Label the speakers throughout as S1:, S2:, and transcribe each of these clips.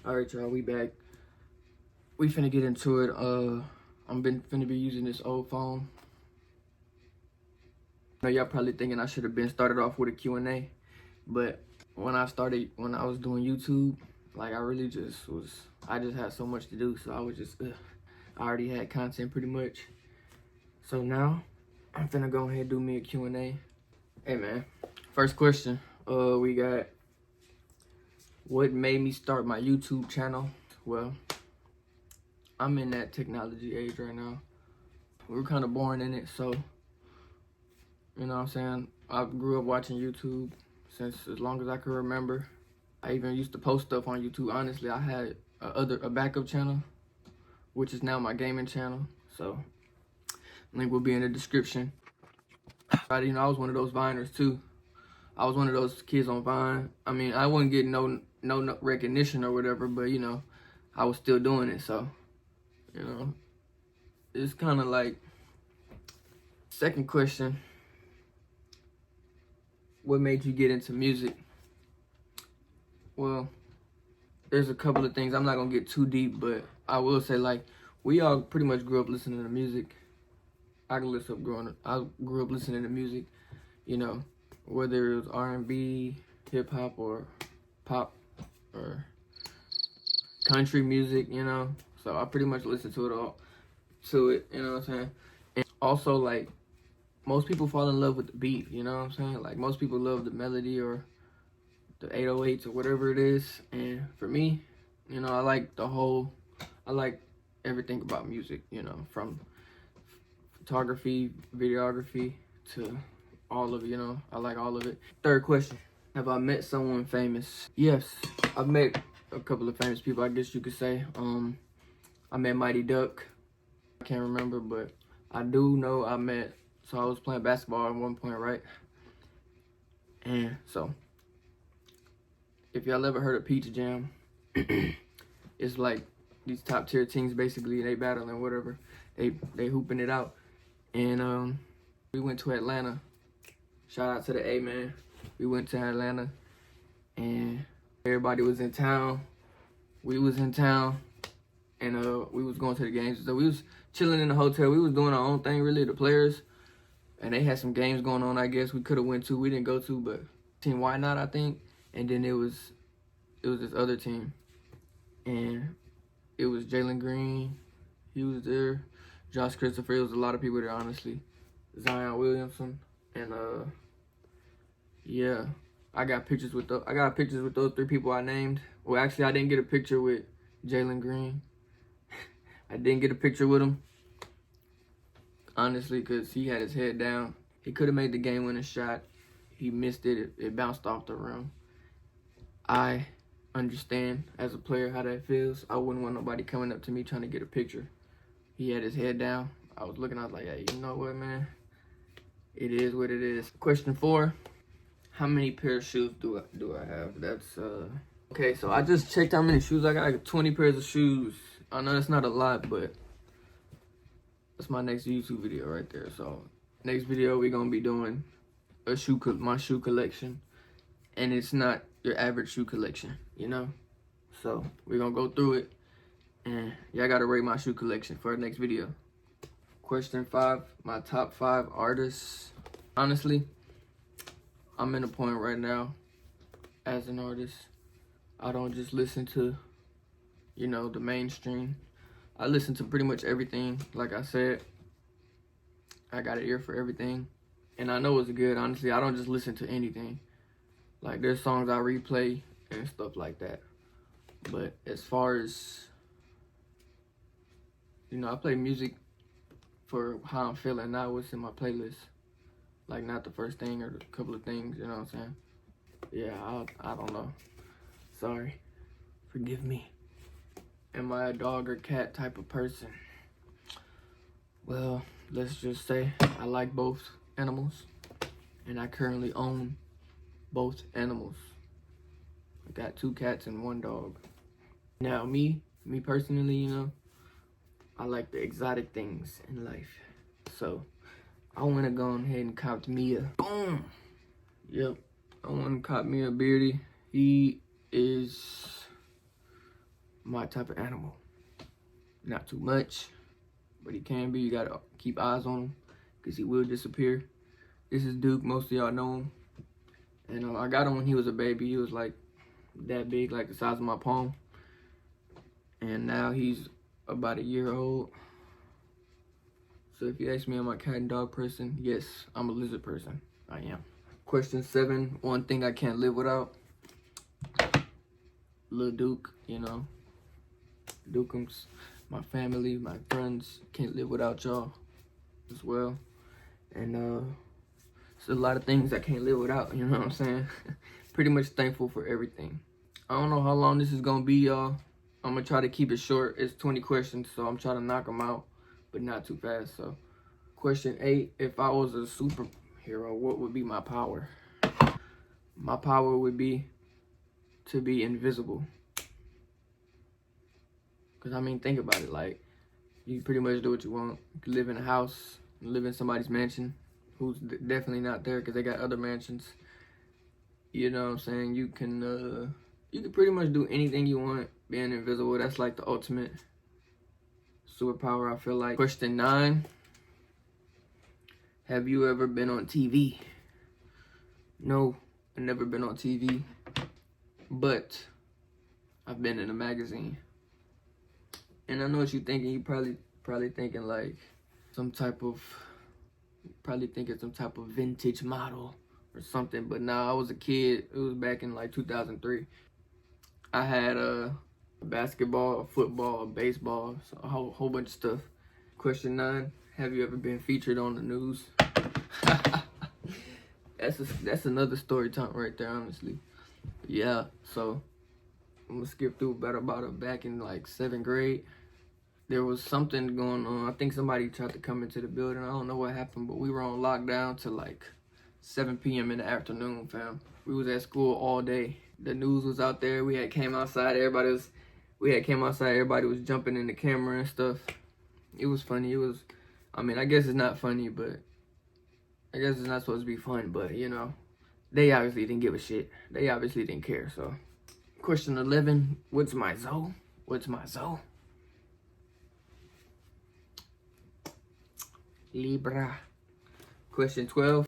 S1: All right, y'all, we back. We finna get into it. Finna be using this old phone. Now y'all probably thinking I should have been started off with a Q&A, but when I was doing YouTube, like I just had so much to do, so I was just, I already had content pretty much. So now, I'm finna go ahead and do me a Q&A. Hey man, first question, we got, what made me start my YouTube channel? Well, I'm in that technology age right now. We're kind of born in it, so, you know what I'm saying? I grew up watching YouTube since as long as I can remember. I even used to post stuff on YouTube. Honestly, I had a backup channel, which is now my gaming channel. So, link will be in the description. But, you know, I was one of those Viners too. I was one of those kids on Vine. I mean, I wouldn't get no recognition or whatever, but you know, I was still doing it. So, you know, it's kind of like, second question, what made you get into music? Well, there's a couple of things. I'm not gonna get too deep, but I will say, like, we all pretty much grew up listening to music. I grew up listening to music, you know, whether it was R&B, hip hop, or pop, or country music, you know. So I pretty much listened to it, you know what I'm saying? And also, like, most people fall in love with the beat, you know what I'm saying? Like, most people love the melody or the 808s or whatever it is. And for me, you know, I like everything about music, you know, from photography, videography, to all of it, you know. I like all of it. Third question, have I met someone famous? Yes, I've met a couple of famous people, I guess you could say. I met Mighty Duck. I can't remember, but I do know so I was playing basketball at one point, right? And so, if y'all ever heard of Peach Jam, it's like these top tier teams, basically, they battling whatever. They hooping it out. And we went to Atlanta. Shout out to the A, man. We went to Atlanta, and everybody was in town. We was in town, and we was going to the games. So we was chilling in the hotel. We was doing our own thing, really, the players. And they had some games going on, I guess we could have went to. We didn't go to, but team Why Not, I think. And then it was this other team, and it was Jalen Green. He was there. Josh Christopher. It was a lot of people there, honestly. Zion Williamson, and yeah, I got pictures with those three people I named. Well, actually, I didn't get a picture with Jalen Green. I didn't get a picture with him, honestly, because he had his head down. He could have made the game-winning shot. He missed it. It bounced off the rim. I understand, as a player, how that feels. I wouldn't want nobody coming up to me trying to get a picture. He had his head down. I was looking, I was like, hey, you know what, man? It is what it is. Question 4, how many pairs of shoes do I have? That's, okay, so I just checked how many shoes I got. I got 20 pairs of shoes. I know that's not a lot, but that's my next YouTube video right there. So next video, we're gonna be doing my shoe collection, and it's not your average shoe collection, you know. So we're gonna go through it, and y'all gotta rate my shoe collection for the next video. Question 5, my top 5 artists. Honestly, I'm in a point right now as an artist. I don't just listen to, you know, the mainstream. I listen to pretty much everything. Like I said, I got an ear for everything, and I know it's good. Honestly, I don't just listen to anything. Like, there's songs I replay and stuff like that. But as far as, you know, I play music for how I'm feeling, not what's in my playlist. Like, not the first thing or the couple of things, you know what I'm saying? Yeah, I don't know. Sorry. Forgive me. Am I a dog or cat type of person? Well, let's just say I like both animals, and I currently own both animals. I got 2 cats and 1 dog. Now, me personally, you know, I like the exotic things in life. So, I want to go ahead and cop me a, boom! Yep, I want to cop me a beardy. He is my type of animal. Not too much, but he can be. You gotta keep eyes on him because he will disappear. This is Duke. Most of y'all know him. And I got him when he was a baby. He was like that big, like the size of my palm. And now he's about a year old. So if you ask me, am I a cat and dog person? Yes, I'm a lizard person. I am. Question 7, one thing I can't live without. Lil Duke, you know. Dukums, my family, my friends, can't live without y'all as well. And there's a lot of things I can't live without, you know what I'm saying? Pretty much thankful for everything. I don't know how long this is gonna be, y'all. I'm gonna try to keep it short. It's 20 questions, so I'm trying to knock them out, but not too fast. So, question 8, if I was a superhero, what would be my power? My power would be to be invisible. Because, I mean, think about it. Like, you pretty much do what you want. You can live in a house, live in somebody's mansion, who's definitely not there because they got other mansions. You know what I'm saying? You can pretty much do anything you want being invisible. That's like the ultimate superpower, I feel like. Question 9. Have you ever been on TV? No, I've never been on TV. But I've been in a magazine. And I know what you're thinking. You probably thinking like some type of vintage model or something. But nah, I was a kid. It was back in like 2003. I had a basketball, a football, a baseball, so a whole bunch of stuff. Question 9, have you ever been featured on the news? That's another story time right there, honestly. Yeah, so I'm gonna skip through back in like 7th grade. There was something going on. I think somebody tried to come into the building. I don't know what happened, but we were on lockdown till like 7 p.m. in the afternoon, fam. We was at school all day. The news was out there. We had came outside. Everybody was jumping in the camera and stuff. It was funny. I guess it's not funny, but I guess it's not supposed to be fun, but you know, they obviously didn't give a shit. They obviously didn't care, so. Question 11, what's my Zoe? Libra. Question 12,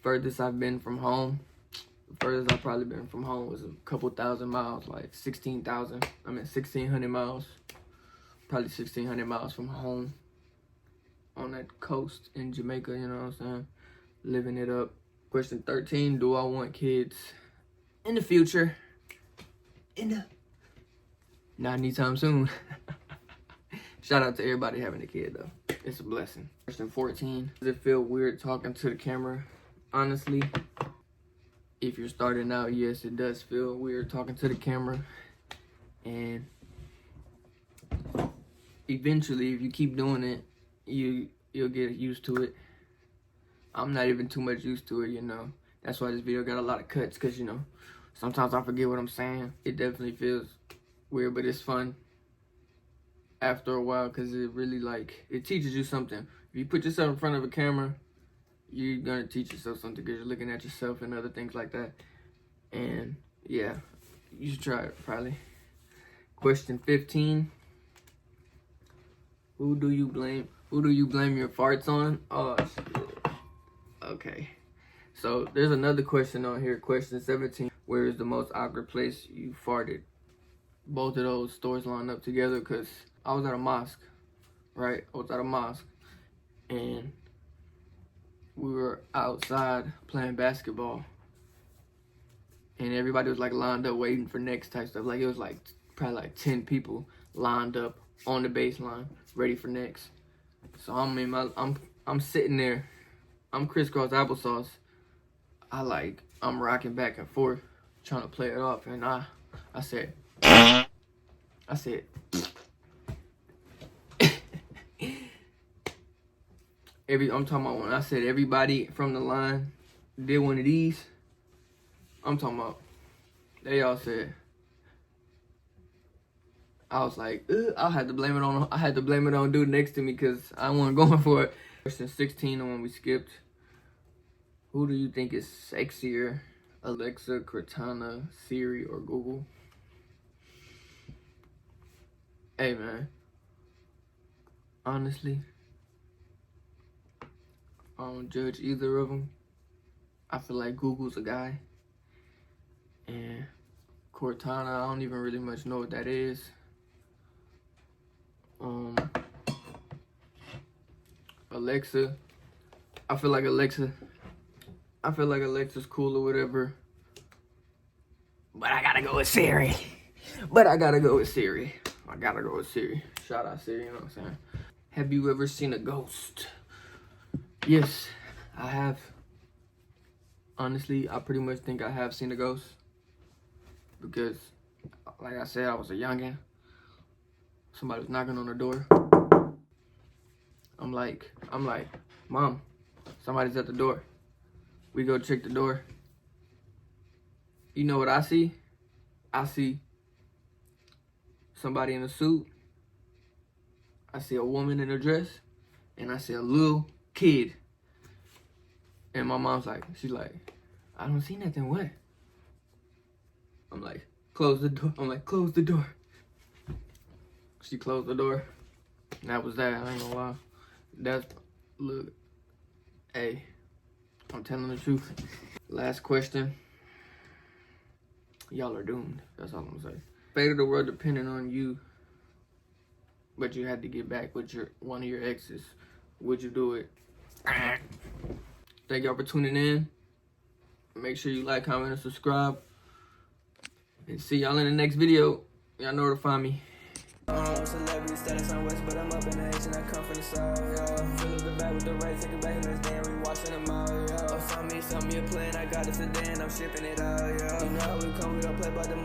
S1: furthest I've been from home. The furthest I've probably been from home was a couple thousand miles, like 1,600 miles. Probably 1,600 miles from home on that coast in Jamaica, you know what I'm saying? Living it up. Question 13, do I want kids in the future? Not anytime soon. Shout out to everybody having a kid, though. It's a blessing. Question 14, does it feel weird talking to the camera? Honestly, if you're starting out, yes, it does feel weird talking to the camera. And eventually, if you keep doing it, you'll get used to it. I'm not even too much used to it, you know. That's why this video got a lot of cuts, because, you know, sometimes I forget what I'm saying. It definitely feels weird, but it's fun after a while, because it really, like, it teaches you something. If you put yourself in front of a camera, you're going to teach yourself something, because you're looking at yourself and other things like that. And, yeah, you should try it, probably. Question 15. Who do you blame your farts on? Oh, shit. Okay. So, there's another question on here. Question 17. Where is the most awkward place you farted? Both of those stories line up together because I was at a mosque, right? I was at a mosque. And we were outside playing basketball. And everybody was, like, lined up waiting for next type stuff. Like, it was, like, probably, like, 10 people lined up on the baseline, ready for next. So I'm sitting there. I'm crisscross applesauce. I'm rocking back and forth, trying to play it off, and I said, I'm talking about when I said everybody from the line did one of these. I'm talking about they all said. I was like, I had to blame it on dude next to me because I wasn't going for it. Question 16, the one we skipped. Who do you think is sexier? Alexa, Cortana, Siri, or Google? Hey, man. Honestly, I don't judge either of them. I feel like Google's a guy. And Cortana, I don't even really much know what that is. Alexa, I feel like Alexa's cool or whatever. But I gotta go with Siri. I gotta go with Siri. Shout out Siri, you know what I'm saying? Have you ever seen a ghost? Yes, I have. Honestly, I pretty much think I have seen a ghost. Because, like I said, I was a youngin'. Somebody was knocking on the door. I'm like, Mom, somebody's at the door. We go check the door. You know what I see? I see somebody in a suit. I see a woman in a dress. And I see a little kid. And my mom's like, she's like, I don't see nothing, what? I'm like, close the door. Close the door. She closed the door. And that was that, I ain't gonna lie. Look, hey, I'm telling the truth. Last question. Y'all are doomed. That's all I'm gonna say. Fate of the world depending on you, but you had to get back with one of your exes. Would you do it? Thank y'all for tuning in. Make sure you like, comment, and subscribe. And see y'all in the next video. Y'all know where to find me.
S2: Celebrity status on West, but I'm up in the H and I come from the South, yeah. Feel the back with the right, take it back in this damn, we watching them out, yeah. Find me something you're playing, I got it sedan, I'm shipping it out, yeah. You know how we come, we don't play by the